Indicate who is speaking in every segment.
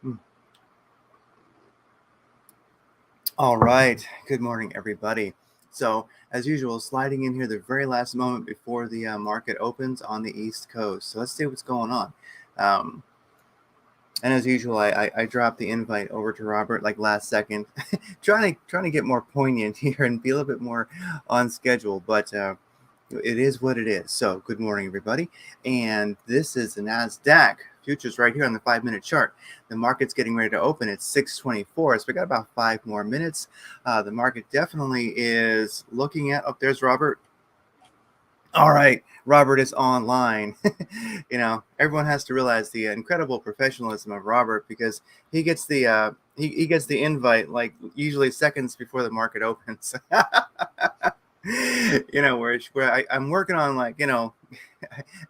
Speaker 1: Mm. All right. Good morning, everybody. So, as usual, sliding in here the very last moment before the market opens on the East Coast. So let's see what's going on. Um, and as usual, I dropped the invite over to Robert like last second, trying to get more poignant here and be a little bit more on schedule. But it is what it is. So, good morning, everybody. And this is the NASDAQ futures right here on the 5-minute chart. The market's getting ready to open at 6:24. So, we got about 5 more minutes. The market definitely is looking at, oh, there's Robert. All right, Robert is online. Everyone has to realize the incredible professionalism of Robert because he gets he gets the invite like usually seconds before the market opens. I'm working on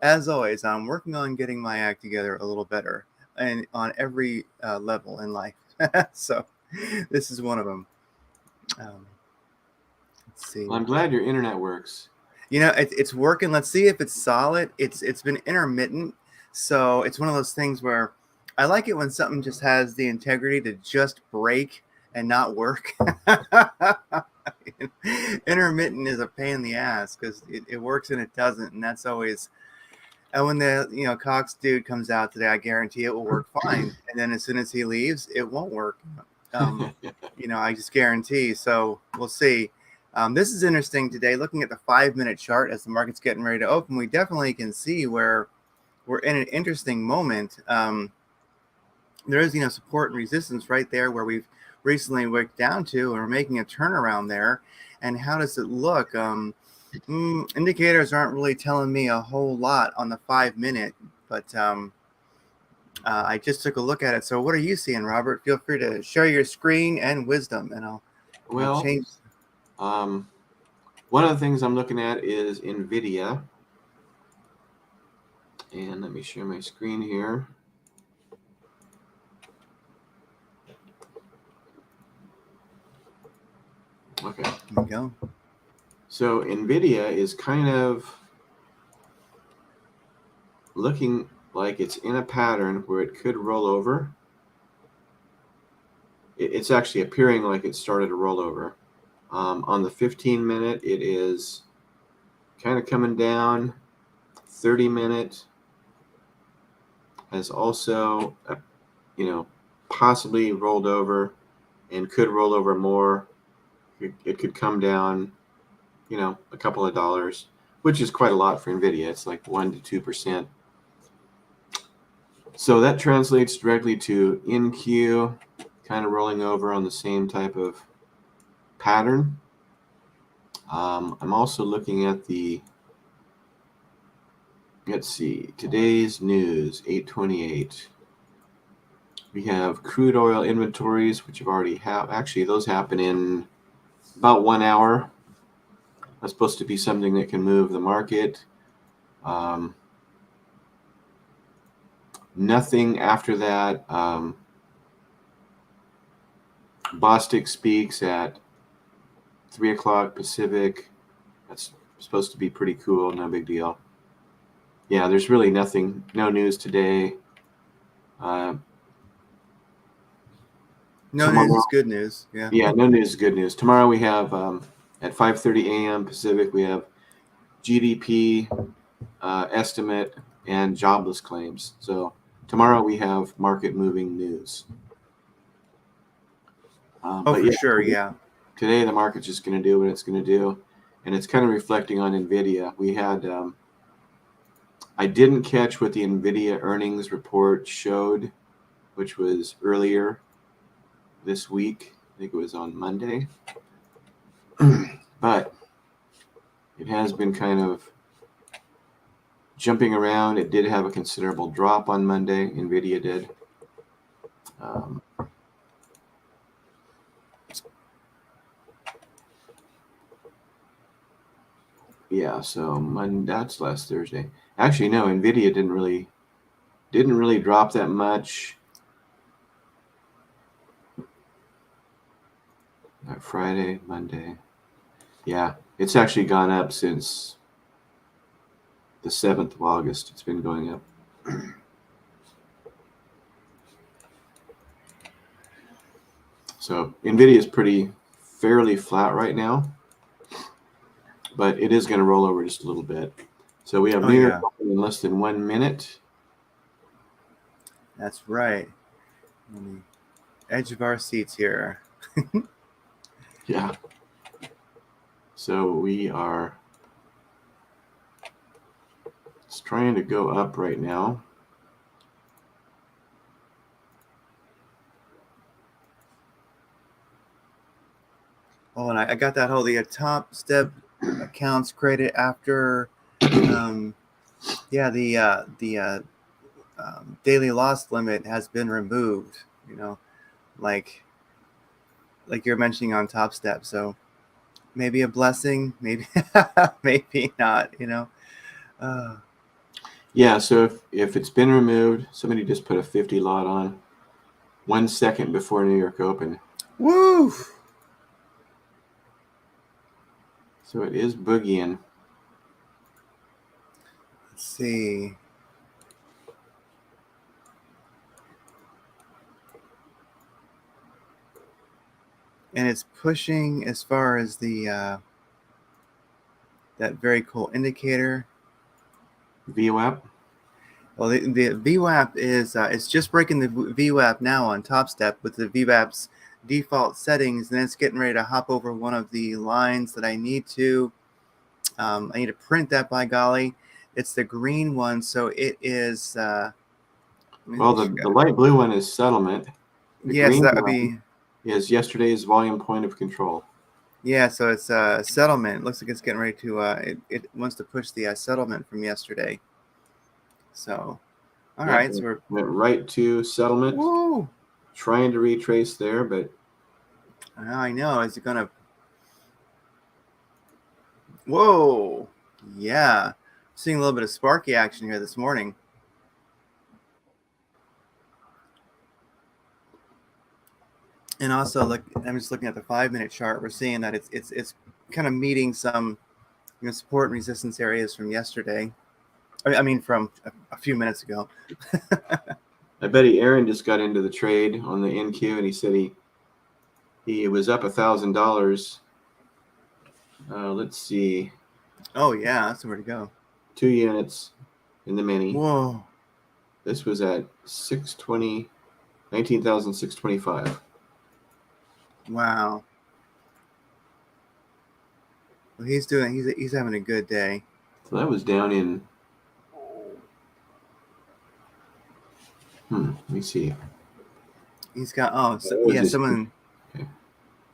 Speaker 1: as always, I'm working on getting my act together a little better and on every level in life. So this is one of them. Let's see.
Speaker 2: Well, I'm glad your internet works.
Speaker 1: It's working. Let's see if it's solid. It's been intermittent, so it's one of those things where I like it when something just has the integrity to just break and not work. Intermittent is a pain in the ass because it works and it doesn't, and that's always. And when the Cox dude comes out today, I guarantee it will work fine. And then as soon as he leaves, it won't work. I just guarantee. So we'll see. This is interesting today. Looking at the 5-minute chart as the market's getting ready to open, we definitely can see where we're in an interesting moment. There is, support and resistance right there where we've recently worked down to, and we're making a turnaround there. And how does it look? Indicators aren't really telling me a whole lot on the 5-minute, but I just took a look at it. So what are you seeing, Robert? Feel free to share your screen and wisdom, and I'll change.
Speaker 2: One of the things I'm looking at is NVIDIA. And let me share my screen here. Okay.
Speaker 1: There we go.
Speaker 2: So NVIDIA is kind of looking like it's in a pattern where it could roll over. It's actually appearing like it started to roll over. On the 15-minute, it is kind of coming down. 30-minute has also, possibly rolled over and could roll over more. It could come down, a couple of dollars, which is quite a lot for NVIDIA. It's like 1% to 2%. So that translates directly to NQ, kind of rolling over on the same type of pattern. I'm also looking at let's see, today's news, 8/28. We have crude oil inventories, which have already actually those happen in about 1 hour. That's supposed to be something that can move the market. Nothing after that. Bostic speaks at 3 o'clock Pacific. That's supposed to be pretty cool. No big deal. Yeah, there's really nothing, no news today.
Speaker 1: No news is good news.
Speaker 2: Yeah, no news is good news. Tomorrow we have at 5:30 a.m. Pacific, we have GDP estimate and jobless claims. So tomorrow we have market moving news.
Speaker 1: Sure, yeah.
Speaker 2: Today the market's just going to do what it's going to do, and it's kind of reflecting on NVIDIA. We had I didn't catch what the NVIDIA earnings report showed, which was earlier this week. I think it was on Monday. But it has been kind of jumping around. It did have a considerable drop on Monday. NVIDIA did. Yeah, so that's last Thursday. Actually, no, NVIDIA didn't really drop that much. Friday, Monday. Yeah, it's actually gone up since the 7th of August. It's been going up. So NVIDIA is fairly flat right now, but it is going to roll over just a little bit. So we have New York open in less than 1 minute.
Speaker 1: That's right. On the edge of our seats here.
Speaker 2: Yeah. So we are it's trying to go up right now.
Speaker 1: Oh, and I got that whole the top step accounts created after, the daily loss limit has been removed. You know, like you're mentioning on Top Step. So maybe a blessing, maybe maybe not. You know.
Speaker 2: Yeah. So if it's been removed, somebody just put a 50 lot on 1 second before New York open.
Speaker 1: Woo!
Speaker 2: So it is boogieing.
Speaker 1: Let's see. And it's pushing as far as the that very cool indicator.
Speaker 2: VWAP.
Speaker 1: Well, the VWAP is it's just breaking the VWAP now on Top Step with the VWAP's default settings, and then it's getting ready to hop over one of the lines that I need to. I need to print that, by golly. It's the green one, so it is.
Speaker 2: Well, the light blue one is settlement. The
Speaker 1: yes,
Speaker 2: green
Speaker 1: that would
Speaker 2: one
Speaker 1: be.
Speaker 2: is yesterday's volume point of control.
Speaker 1: Yeah, so it's settlement. It looks like it's getting ready to. It wants to push the settlement from yesterday. So, all right, so we're
Speaker 2: went right to settlement.
Speaker 1: Woo!
Speaker 2: Trying to retrace there, but
Speaker 1: I know. Is it gonna? Whoa! Yeah, seeing a little bit of sparky action here this morning. And also, look, I'm just looking at the 5-minute chart. We're seeing that it's kind of meeting some support and resistance areas from yesterday. I mean, from a few minutes ago.
Speaker 2: I bet Aaron just got into the trade on the NQ, and he said he was up $1,000. Let's see.
Speaker 1: Oh yeah, that's where to go.
Speaker 2: 2 units in the mini.
Speaker 1: Whoa!
Speaker 2: This was at 620, 19,625.
Speaker 1: Wow. Well, he's having a good day.
Speaker 2: So that was down in. Let me see.
Speaker 1: He's got someone.
Speaker 2: Okay.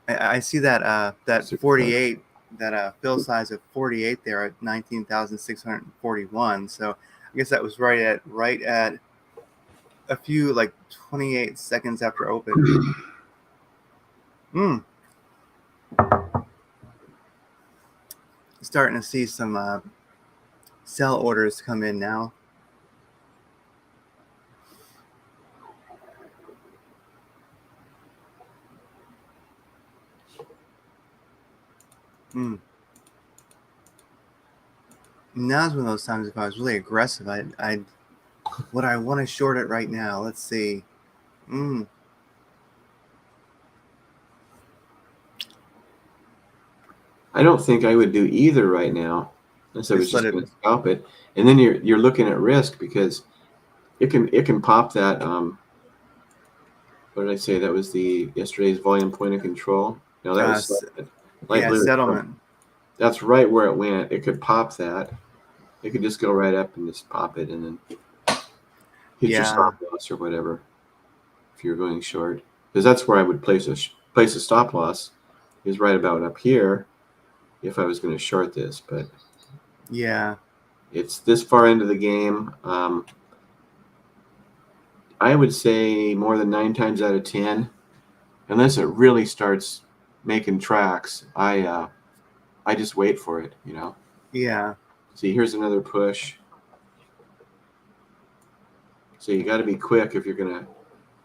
Speaker 1: I see that 48, that fill size of 48 there at 19,641. So I guess that was right at a few, like 28 seconds after open. Starting to see some sell orders come in now. Now's one of those times if I was really aggressive, I'd would I want to short it right now? Let's see.
Speaker 2: I don't think I would do either right now, unless I was just going to stop it. And then you're looking at risk because it can pop that. What did I say? That was yesterday's volume point of control. No, that was light blue.
Speaker 1: Settlement.
Speaker 2: That's right where it went. It could pop that. It could just go right up and just pop it, and then hit your stop loss or whatever if you're going short. Because that's where I would place a stop loss, is right about up here if I was going to short this. But
Speaker 1: yeah,
Speaker 2: it's this far into the game. I would say more than 9 times out of 10, unless it really starts making tracks, I just wait for it,
Speaker 1: Yeah.
Speaker 2: See, here's another push. So you got to be quick if you're going to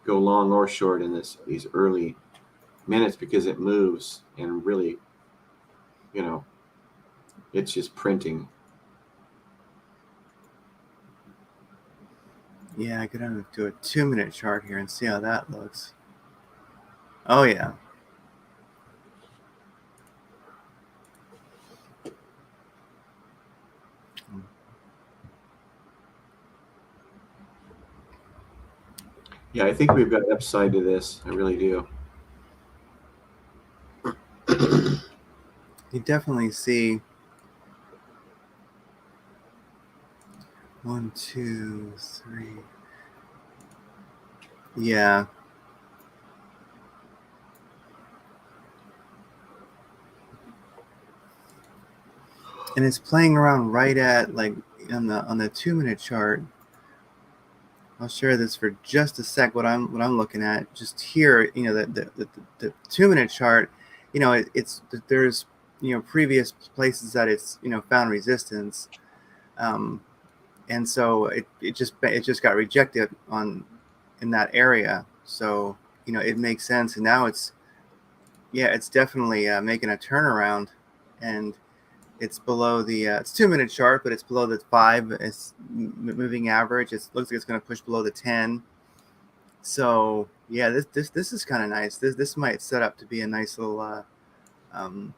Speaker 2: go long or short in these early minutes, because it moves and really, it's just printing.
Speaker 1: Yeah, I could do a 2-minute chart here and see how that looks. Oh yeah.
Speaker 2: Yeah, I think we've got upside to this. I really do.
Speaker 1: You definitely see 1, 2, 3. Yeah. And it's playing around right at like on the 2-minute chart. I'll share this for just a sec. What I'm looking at just here, you know, the 2-minute chart, you know, there's previous places that it's found resistance, and so it just got rejected in that area. So it makes sense, and now it's definitely making a turnaround, and it's below the it's 2-minute chart, but it's below the 5. It's moving average. It looks like it's going to push below the 10. So yeah, this is kind of nice. This might set up to be a nice little. Um,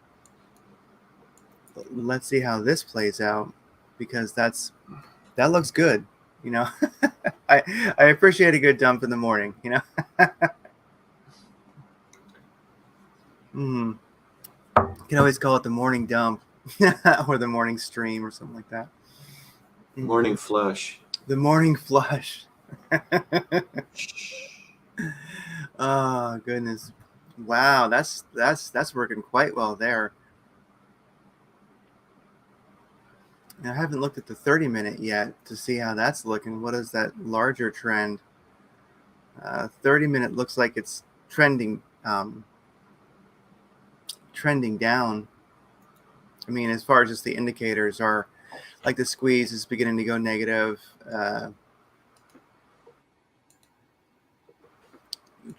Speaker 1: let's see how this plays out, because that looks good. You know, I appreciate a good dump in the morning. You know. You can always call it the morning dump or the morning stream or something like that.
Speaker 2: Morning flush.
Speaker 1: The morning flush. Oh goodness. Wow, that's working quite well there. Now, I haven't looked at the 30-minute yet to see how that's looking. What is that larger trend? 30-minute looks like it's trending down. I mean, as far as just the indicators are, like the squeeze is beginning to go negative.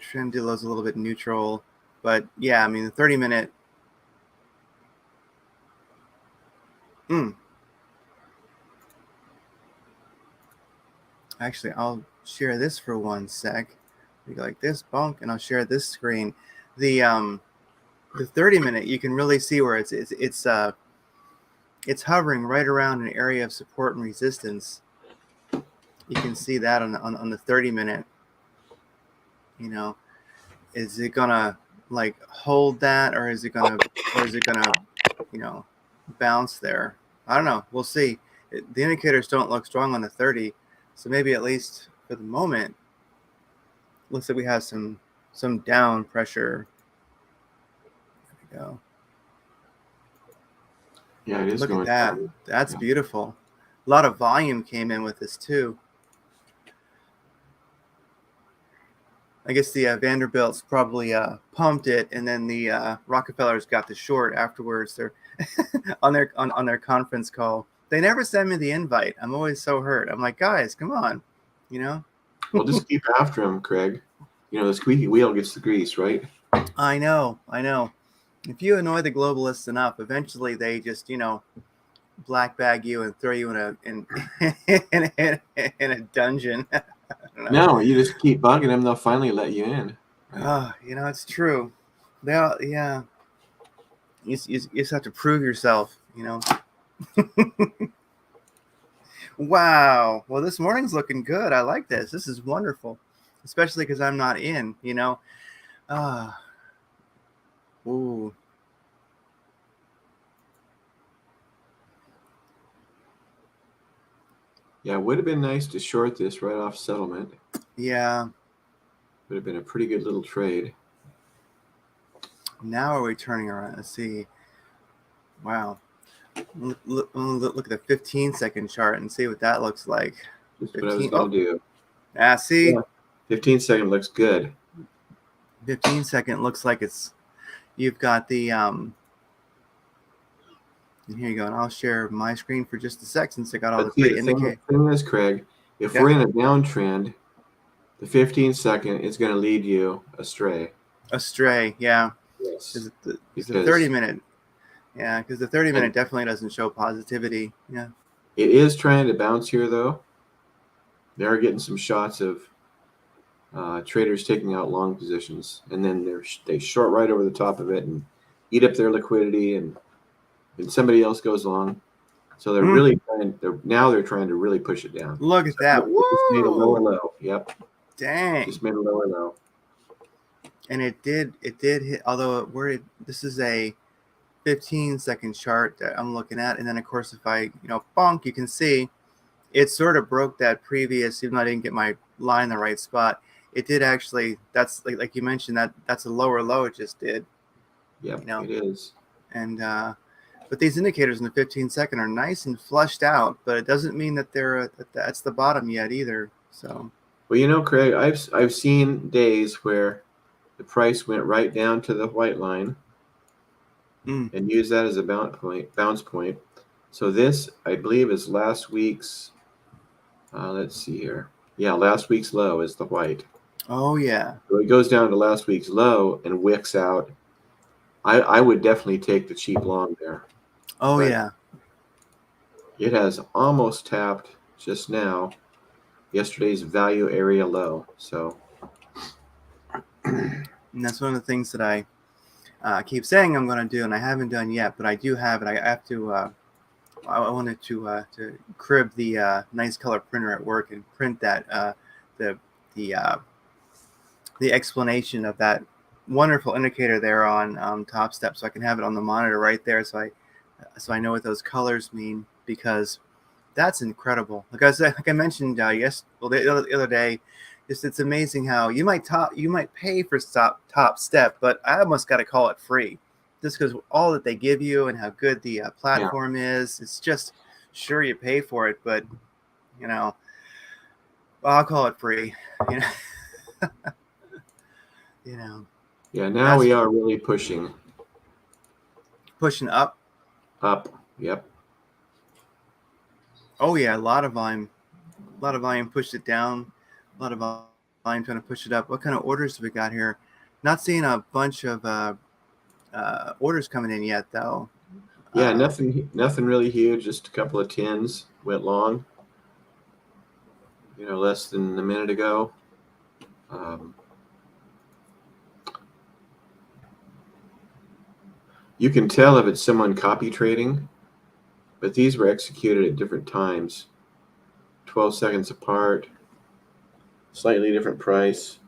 Speaker 1: Trend below is a little bit neutral, but yeah, I mean the 30-minute. Actually, I'll share this for 1 sec. We go like this, bonk, and I'll share this screen. The 30-minute, you can really see where it's hovering right around an area of support and resistance. You can see that on the 30-minute. You know, is it gonna like hold that, or is it gonna bounce there? I don't know. We'll see. The indicators don't look strong on the 30, so maybe at least for the moment, looks like we have some down pressure. There we go.
Speaker 2: Yeah, it is.
Speaker 1: Look
Speaker 2: going
Speaker 1: at that.
Speaker 2: down.
Speaker 1: That's
Speaker 2: Yeah.
Speaker 1: beautiful. A lot of volume came in with this too. I guess the Vanderbilts probably pumped it, and then the Rockefellers got the short afterwards. They're on their conference call. They never send me the invite. I'm always so hurt. I'm like, guys, come on, you know.
Speaker 2: Well, just keep after him, Craig. You know, the squeaky wheel gets the grease, right?
Speaker 1: I know. If you annoy the globalists enough, eventually they just black bag you and throw you in a dungeon.
Speaker 2: No, you just keep bugging them; they'll finally let you in. Right?
Speaker 1: Oh, it's true. Yeah. You just have to prove yourself, Wow. Well, this morning's looking good. I like this. This is wonderful, especially because I'm not in, Ooh.
Speaker 2: Yeah, it would have been nice to short this right off settlement.
Speaker 1: Yeah.
Speaker 2: Would have been a pretty good little trade.
Speaker 1: Now are we turning around? Let's see. Wow. Look at the 15-second chart and see what that looks like.
Speaker 2: That's what I was going to do.
Speaker 1: See?
Speaker 2: Yeah, 15-second looks good.
Speaker 1: 15-second looks like you've got the and here you go. And I'll share my screen for just a sec since I got all the pretty indicators.
Speaker 2: The thing is, Craig, if we're in a downtrend, the 15-second is going to lead you astray.
Speaker 1: Yeah.
Speaker 2: Yes.
Speaker 1: Because the 30-minute. Yeah, because the 30-minute definitely doesn't show positivity. Yeah.
Speaker 2: It is trying to bounce here, though. They are getting some shots of traders taking out long positions, and then they short right over the top of it and eat up their liquidity, and somebody else goes long. So they're really trying. They're trying to really push it down.
Speaker 1: Look at that!
Speaker 2: It just made a lower
Speaker 1: Whoa!
Speaker 2: low. Yep.
Speaker 1: Dang!
Speaker 2: Just made a lower low.
Speaker 1: And it did hit. Although this is a 15-second chart that I'm looking at, and then of course if I bonk, you can see it sort of broke that previous. Even though I didn't get my line in the right spot, it did actually. That's like you mentioned, that's a lower low. It just did.
Speaker 2: Yep, it is.
Speaker 1: And but these indicators in the 15-second are nice and flushed out, but it doesn't mean that that's the bottom yet either. So,
Speaker 2: well, Craig, I've seen days where the price went right down to the white line and used that as a bounce point. So this, I believe, is last week's. Let's see here. Yeah, last week's low is the white.
Speaker 1: Oh yeah.
Speaker 2: So it goes down to last week's low and wicks out. I would definitely take the cheap long there.
Speaker 1: Oh yeah.
Speaker 2: It has almost tapped just now yesterday's value area low. So,
Speaker 1: and that's one of the things that I keep saying I'm going to do, and I haven't done yet, but I do have it. I have to. I wanted to crib the nice color printer at work and print that the explanation of that wonderful indicator there on Top Step, so I can have it on the monitor right there, so I know what those colors mean, because that's incredible. Like I mentioned the other day, it's amazing how you might pay for Top Step, but I almost got to call it free, just because all that they give you and how good the platform is. It's just, sure, you pay for it, but well, I'll call it free.
Speaker 2: Yeah, now we are really pushing
Speaker 1: up.
Speaker 2: Yep.
Speaker 1: Oh yeah, a lot of volume pushed it down. A lot of volume trying to push it up. What kind of orders do we got here? Not seeing a bunch of orders coming in yet, though.
Speaker 2: Yeah, nothing really huge. Just a couple of tens went long. Less than a minute ago. You can tell if it's someone copy trading, but these were executed at different times, 12 seconds apart, slightly different price.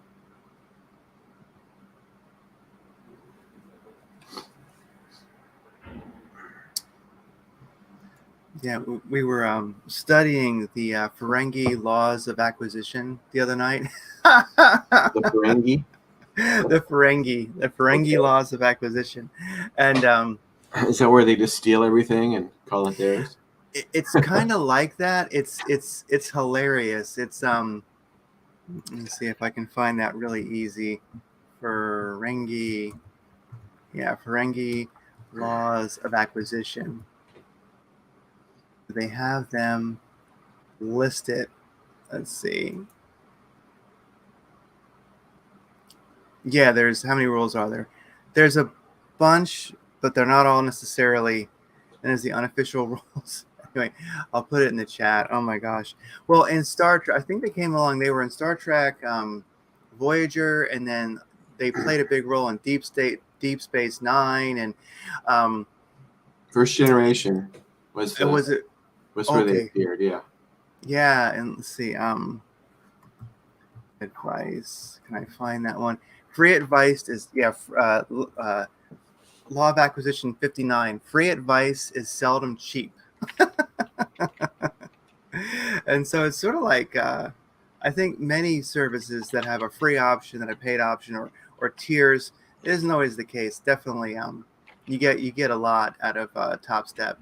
Speaker 1: Yeah, we were studying the Ferengi laws of acquisition the other night.
Speaker 2: The Ferengi?
Speaker 1: The Ferengi laws of acquisition. And
Speaker 2: is that where they just steal everything and call it theirs?
Speaker 1: It's kind of like that. It's hilarious. It's let me see if I can find that really easy. Ferengi. Yeah, Ferengi laws of acquisition. They have them listed. Let's see. Yeah, there's, how many rules are there? There's a bunch, but they're not all necessarily. And there's the unofficial rules. Anyway, I'll put it in the chat. Oh my gosh. Well, in Star Trek, I think they came along. They were in Star Trek Voyager, and then they played a big role in Deep Space Nine, and
Speaker 2: First Generation was where they appeared. Yeah.
Speaker 1: Yeah, and let's see. Advice. Can I find that one? Free advice is Law of Acquisition 59. Free advice is seldom cheap. And so it's sort of like I think many services that have a free option and a paid option or tiers, it isn't always the case. Definitely you get a lot out of Top Step,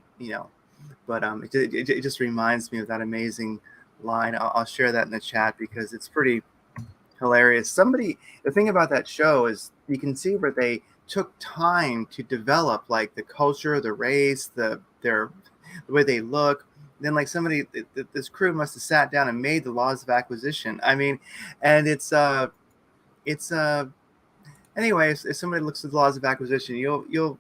Speaker 1: but it just reminds me of that amazing line. I'll share that in the chat because it's pretty hilarious. The thing about that show is you can see where they took time to develop like the culture, the race, the way they look. Then like this crew must have sat down and made the laws of acquisition. I mean, and it's anyways, if somebody looks at the laws of acquisition, you'll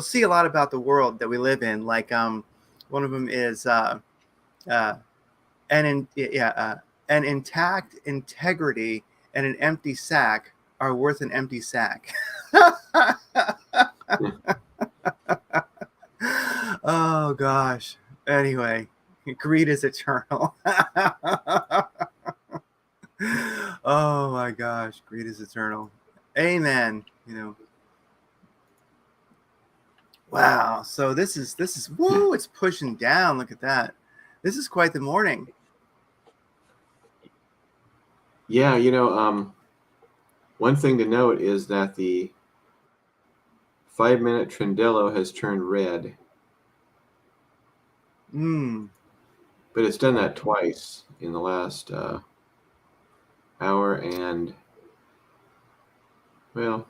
Speaker 1: see a lot about the world that we live in. Like one of them is an intact integrity and an empty sack are worth an empty sack. Oh gosh. Anyway, greed is eternal. Oh my gosh, greed is eternal. Amen. Wow. So this is whoa, it's pushing down. Look at that. This is quite the morning.
Speaker 2: Yeah, one thing to note is that the 5-minute Trendello has turned red. But it's done that twice in the last hour and, well,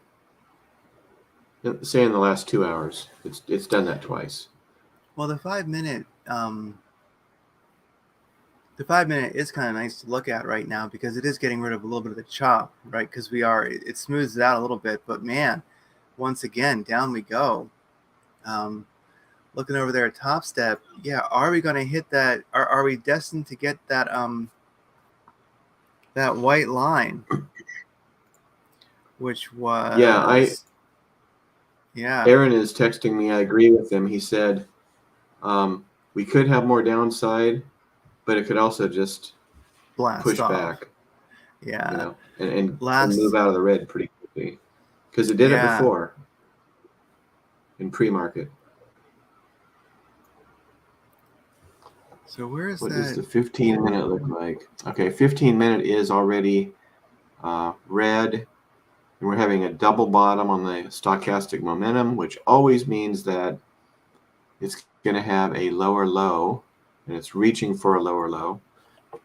Speaker 2: say in the last 2 hours. It's done that twice.
Speaker 1: Well, the 5-minute is kind of nice to look at right now because it is getting rid of a little bit of the chop, right? Because it smooths it out a little bit, but man, once again, down we go. Looking over there at Top Step, yeah, are we going to hit that? Are we destined to get that that white line, which was
Speaker 2: Aaron is texting me. I agree with him. He said we could have more downside, but it could also just push back.
Speaker 1: Yeah,
Speaker 2: and move out of the red pretty quickly because it did it before in pre-market.
Speaker 1: So where is
Speaker 2: what
Speaker 1: that?
Speaker 2: What does the 15-minute look like? Okay, 15-minute is already red, and we're having a double bottom on the stochastic momentum, which always means that it's going to have a lower low, and it's reaching for a lower low,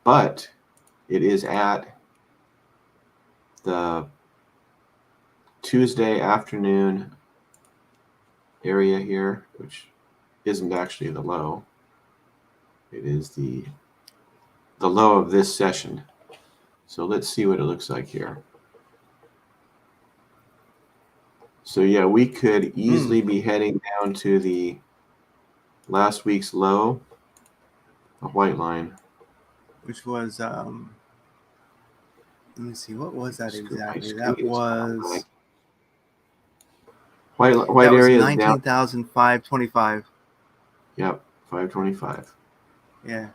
Speaker 2: but it is at the Tuesday afternoon area here, which isn't actually the low. It is the low of this session. So let's see what it looks like here. So yeah, we could easily be heading down to the last week's low, a white line.
Speaker 1: Which was, let me see, what was that exactly? That was
Speaker 2: white area is
Speaker 1: 19,525.
Speaker 2: Yep, 525.
Speaker 1: Yeah,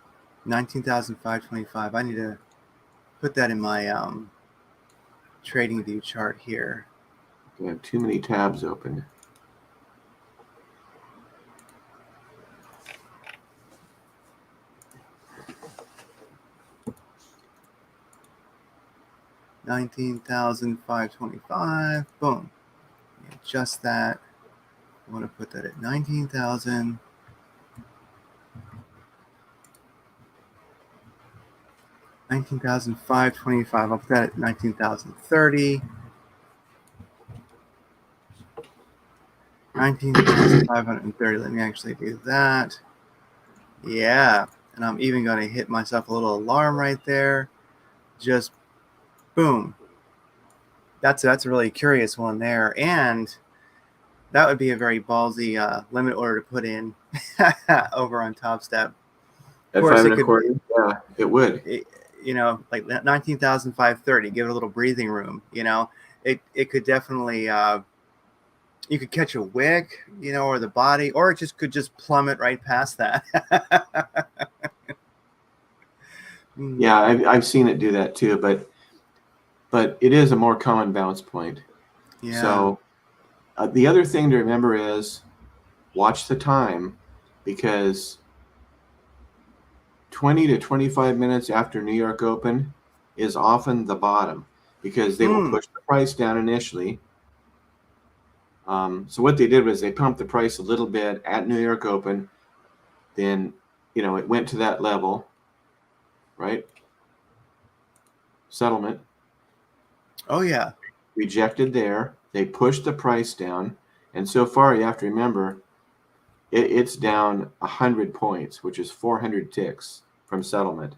Speaker 1: 19,525. I need to put that in my trading view chart here.
Speaker 2: I have too many tabs open.
Speaker 1: $19,525. Boom. Adjust that. I want to put that at 19,000. $19,525. I'll put that at 19,030. 19,530. Let me actually do that. Yeah. And I'm even going to hit myself a little alarm right there. Just boom. That's a really curious one there. And that would be a very ballsy limit order to put in over on Top Step.
Speaker 2: At 5 1/4? Yeah, it would.
Speaker 1: Like 19,530. Give it a little breathing room. It could definitely. You could catch a wick, or the body, or it could just plummet right past that.
Speaker 2: Yeah, I've seen it do that too, but it is a more common bounce point.
Speaker 1: Yeah.
Speaker 2: So the other thing to remember is watch the time, because 20 to 25 minutes after New York Open is often the bottom, because they will push the price down initially. So what they did was they pumped the price a little bit at New York Open. Then, it went to that level, right? Settlement.
Speaker 1: Oh, yeah.
Speaker 2: Rejected there. They pushed the price down. And so far, you have to remember, it's down 100 points, which is 400 ticks from settlement.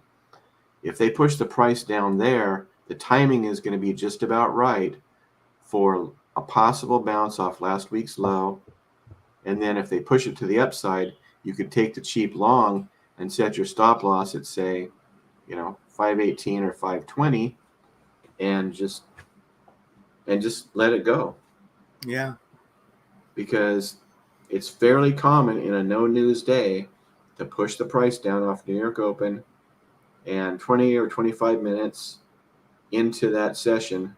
Speaker 2: If they push the price down there, the timing is going to be just about right for a possible bounce off last week's low. And then if they push it to the upside, you could take the cheap long and set your stop loss at, say, 518 or 520 and just let it go.
Speaker 1: Yeah.
Speaker 2: Because it's fairly common in a no news day to push the price down off New York Open, and 20 or 25 minutes into that session,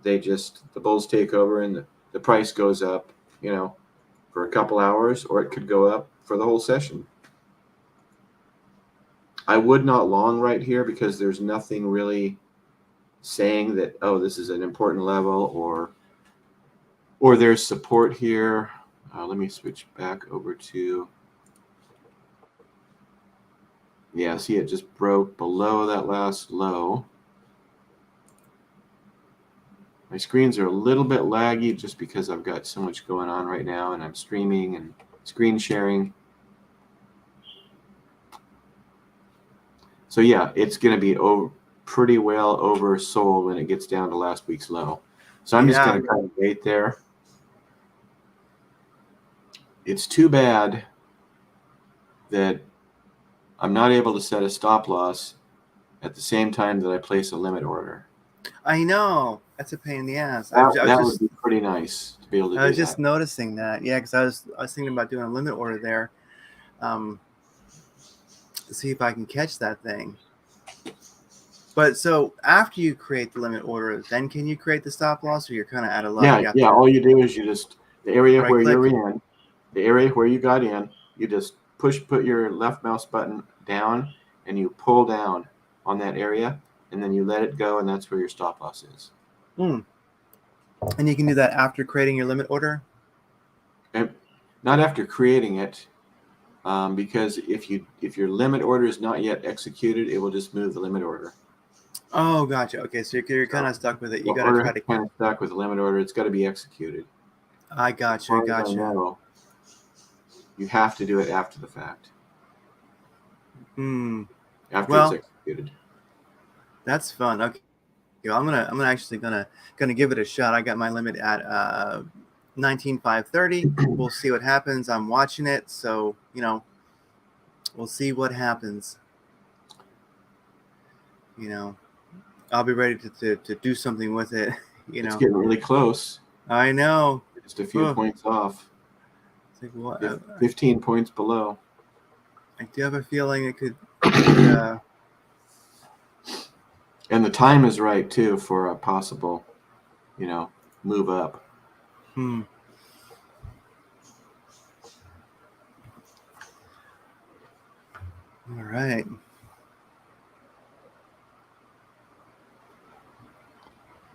Speaker 2: the bulls take over and the price goes up, for a couple hours, or it could go up for the whole session. I would not long right here because there's nothing really saying that, oh, this is an important level, or there's support here. Let me switch back over to, yeah, see, it just broke below that last low. My screens are a little bit laggy just because I've got so much going on right now, and I'm streaming and screen sharing. So yeah, it's going to be pretty well oversold when it gets down to last week's low. So I'm just going to kind of wait there. It's too bad that I'm not able to set a stop loss at the same time that I place a limit order.
Speaker 1: I know. That's a pain in the ass.
Speaker 2: That would be pretty nice to be able to do that.
Speaker 1: I was just noticing that. Yeah, because I was thinking about doing a limit order there. To see if I can catch that thing. But so after you create the limit order, then can you create the stop loss, or you're kind of out of luck?
Speaker 2: Yeah. All you do is the area where you're in, the area where you got in, you just put your left mouse button down and you pull down on that area, and then you let it go, and that's where your stop loss is.
Speaker 1: And you can do that after creating your limit order?
Speaker 2: And not after creating it, because if your limit order is not yet executed, it will just move the limit order.
Speaker 1: Oh, gotcha. Okay, so you're kind of stuck with it. You got to try to
Speaker 2: kind of stuck with the limit order. It's got to be executed.
Speaker 1: I gotcha.
Speaker 2: You have to do it after the fact. After it's executed.
Speaker 1: That's fun. Okay, I'm gonna give it a shot. I got my limit at 19,530. We'll see what happens. I'm watching it, so we'll see what happens. I'll be ready to do something with it.
Speaker 2: It's getting really close.
Speaker 1: I know.
Speaker 2: Just a few points off.
Speaker 1: It's like, what?
Speaker 2: 15 points below.
Speaker 1: I do have a feeling it could.
Speaker 2: And the time is right too for a possible, move up.
Speaker 1: All right.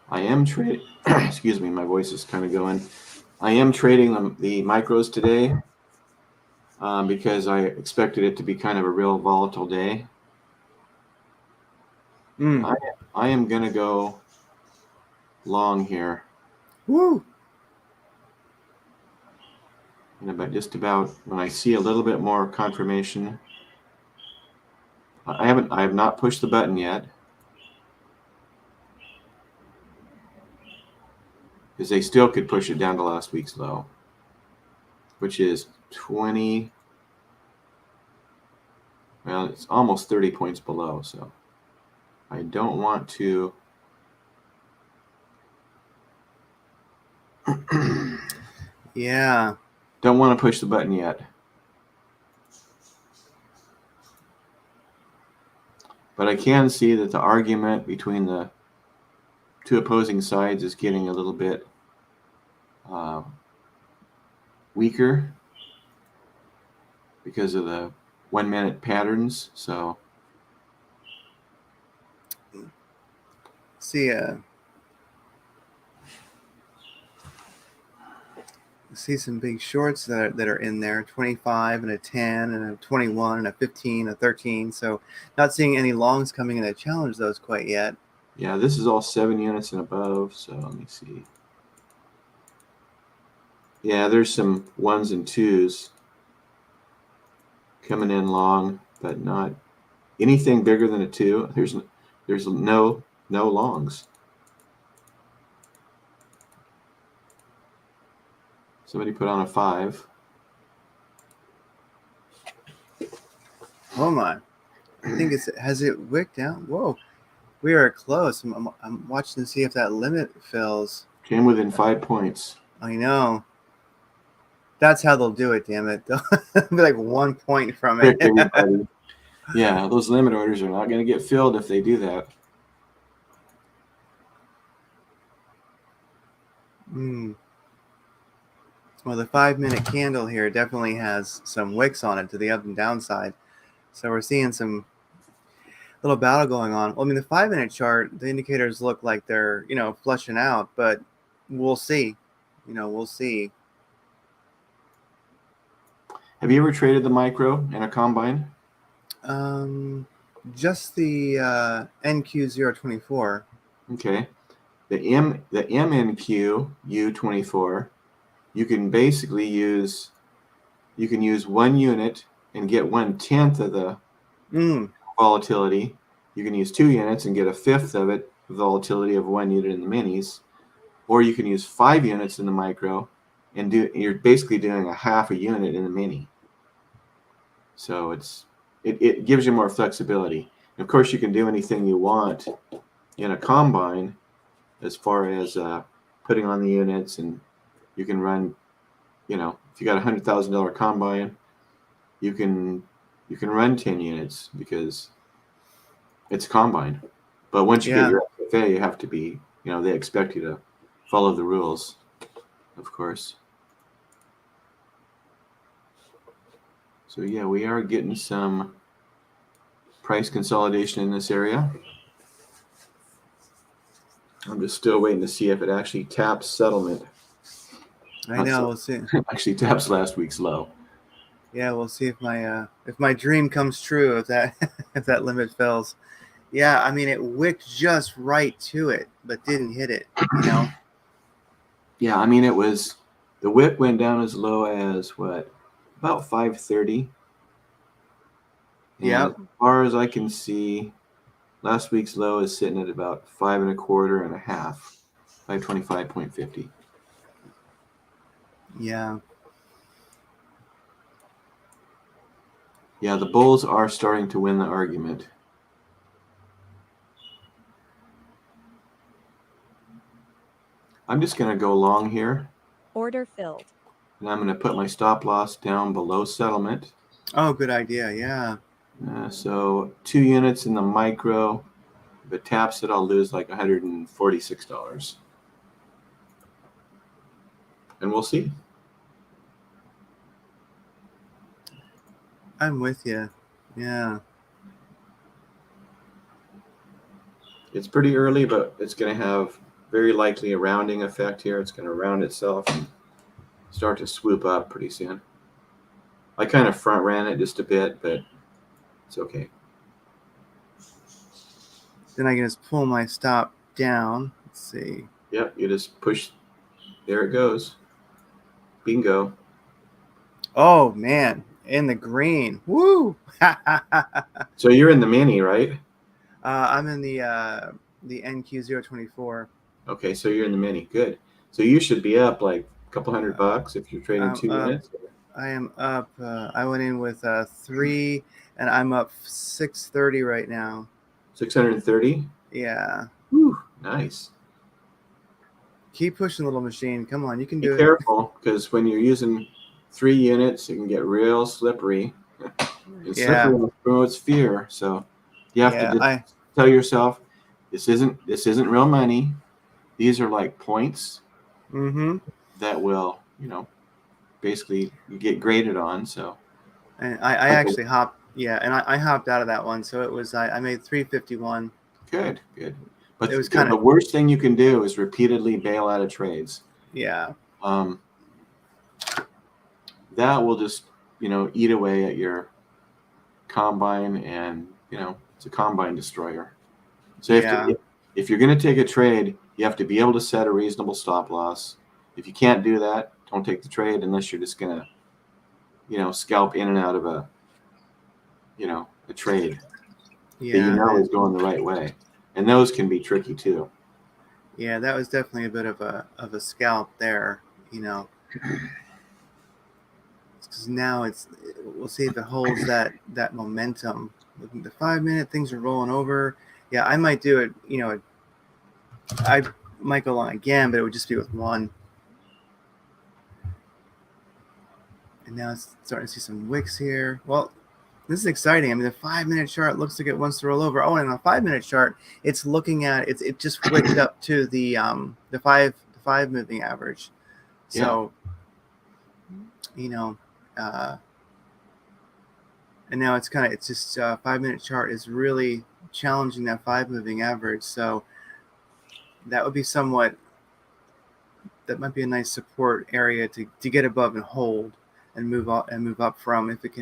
Speaker 2: I am trading. Excuse me, my voice is kind of going. I am trading the micros today because I expected it to be kind of a real volatile day. I am going to go long here.
Speaker 1: Woo!
Speaker 2: But just about when I see a little bit more confirmation. I have not pushed the button yet. Because they still could push it down to last week's low, which is 20. Well, it's almost 30 points below, so I don't want to.
Speaker 1: Yeah.
Speaker 2: Don't want to push the button yet. But I can see that the argument between the two opposing sides is getting a little bit weaker because of the 1 minute patterns. So
Speaker 1: see some big shorts that are in there, 25 and a 10 and a 21 and a 15, a 13. So not seeing any longs coming in to challenge those quite yet.
Speaker 2: Yeah, this is all 7 units and above. So let me see. Yeah, there's some 1s and 2s coming in long, but not anything bigger than a 2. There's no longs. Somebody put on a 5.
Speaker 1: Oh my. I think has it wicked down? Whoa, we are close. I'm watching to see if that limit fills.
Speaker 2: Came within 5 points.
Speaker 1: I know. That's how they'll do it, damn it. They'll be like 1 point from it.
Speaker 2: Trick everybody. Yeah, those limit orders are not going to get filled if they do that.
Speaker 1: Well, the 5-minute candle here definitely has some wicks on it to the up and down side. So we're seeing some little battle going on. Well, I mean, the 5-minute chart, the indicators look like they're, flushing out, but we'll see. We'll see.
Speaker 2: Have you ever traded the micro in a combine?
Speaker 1: Just the NQ024.
Speaker 2: Okay. The MNQ U24, you can basically use 1 unit and get 1/10 of the volatility. You can use 2 units and get 1/5 of it, the volatility of 1 unit in the minis. Or you can use 5 units in the micro and you're basically doing a half a unit in the mini. So it gives you more flexibility. And of course, you can do anything you want in a combine as far as putting on the units, and you can run, if you got $100,000 combine, you can run 10 units because it's a combine. But once you get your FFA, you have to be, they expect you to follow the rules, of course. So yeah, we are getting some price consolidation in this area. I'm just still waiting to see if it actually taps settlement.
Speaker 1: I know. We'll see.
Speaker 2: Actually taps last week's low.
Speaker 1: Yeah, we'll see if my dream comes true, if that limit fills. Yeah, I mean, it wicked just right to it, but didn't hit it.
Speaker 2: Yeah, I mean, the wick went down as low as what, about 530.
Speaker 1: Yeah.
Speaker 2: As far as I can see, last week's low is sitting at about 5.25 and a half, 525.50.
Speaker 1: Yeah.
Speaker 2: Yeah, the bulls are starting to win the argument. I'm just going to go long here.
Speaker 3: Order filled.
Speaker 2: And I'm going to put my stop loss down below settlement.
Speaker 1: Oh, good idea. Yeah.
Speaker 2: So 2 units in the micro. If it taps it, I'll lose like $146. And we'll see.
Speaker 1: I'm with you. Yeah.
Speaker 2: It's pretty early, but it's going to have very likely a rounding effect here. It's going to round itself and start to swoop up pretty soon. I kind of front ran it just a bit, but it's okay.
Speaker 1: Then I can just pull my stop down. Let's see.
Speaker 2: Yep, you just push. There it goes. Bingo.
Speaker 1: Oh, man. In the green. Woo!
Speaker 2: So you're in the mini, right?
Speaker 1: I'm in the NQ024.
Speaker 2: Okay, so you're in the mini. Good. So you should be up like a couple $100 if you're trading 2 units.
Speaker 1: I am up. I went in with 3, and I'm up 630 right now.
Speaker 2: 630?
Speaker 1: Yeah.
Speaker 2: Whew, nice.
Speaker 1: Keep pushing, little machine. Come on, you can do it.
Speaker 2: Be careful, because when you're using 3 units, it can get real slippery. It's slippery promotes fear. So you have to just tell yourself, this isn't real money. These are like points that will, basically you get graded on. So,
Speaker 1: and I actually hopped. Yeah, and I hopped out of that one. So it was I made 351.
Speaker 2: Good. But
Speaker 1: it was
Speaker 2: the worst thing you can do is repeatedly bail out of trades.
Speaker 1: Yeah.
Speaker 2: That will just eat away at your combine, and it's a combine destroyer. So if you're going to take a trade, you have to be able to set a reasonable stop loss. If you can't do that, don't take the trade unless you're just going to scalp in and out of a trade that is going the right way, and those can be tricky too.
Speaker 1: Yeah, that was definitely a bit of a scalp there, because now we'll see if it holds that momentum, Looking at the 5-minute, things are rolling over. Yeah, I might do it. I might go long again, but it would just be with one. And now it's starting to see some wicks here. Well, this is exciting. I mean, the 5-minute chart looks like it wants to roll over. Oh, and on the 5-minute chart, it's looking at it just wicked up to the five moving average. So, and now it's just 5-minute chart is really challenging that 5 moving average. So that would be that might be a nice support area to get above and hold and move up from if it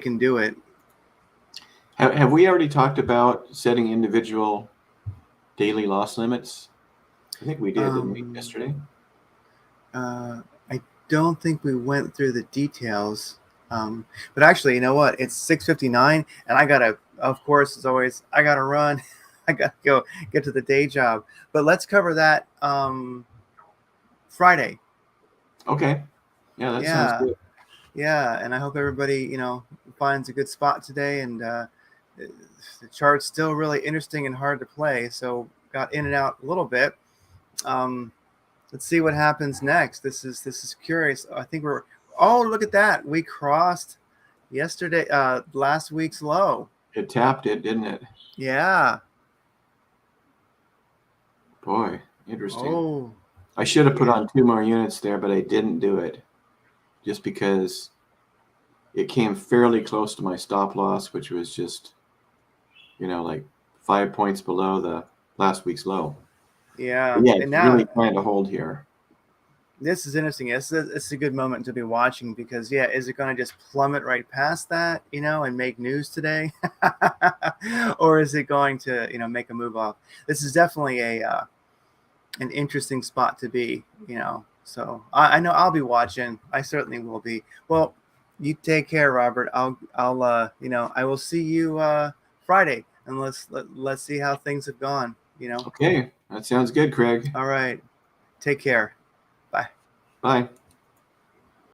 Speaker 1: can do it.
Speaker 2: Have we already talked about setting individual daily loss limits? I think we did, didn't we, yesterday?
Speaker 1: I don't think we went through the details. But actually, you know what? It's 6:59, and of course, as always, I gotta run. I gotta go get to the day job. But let's cover that Friday.
Speaker 2: Okay. Yeah, that sounds good.
Speaker 1: Yeah, and I hope everybody, finds a good spot today. And the chart's still really interesting and hard to play, so got in and out a little bit. Let's see what happens next. This is curious. I think look at that. We crossed yesterday, last week's low.
Speaker 2: It tapped it, didn't it?
Speaker 1: Yeah.
Speaker 2: Boy, interesting.
Speaker 1: Oh,
Speaker 2: I should have put on 2 more units there, but I didn't do it just because it came fairly close to my stop loss, which was just, like 5 points below the last week's low.
Speaker 1: Yeah.
Speaker 2: But yeah, it's really trying to hold here.
Speaker 1: This is interesting. It's a good moment to be watching because, is it going to just plummet right past that, and make news today? Or is it going to, make a move off? This is definitely an interesting spot to be, So I know I'll be watching. I certainly will be. Well, you take care, Robert. I will see you Friday, and let's see how things have gone.
Speaker 2: Okay, that sounds good, Craig.
Speaker 1: All right. Take care. Bye.
Speaker 2: Bye.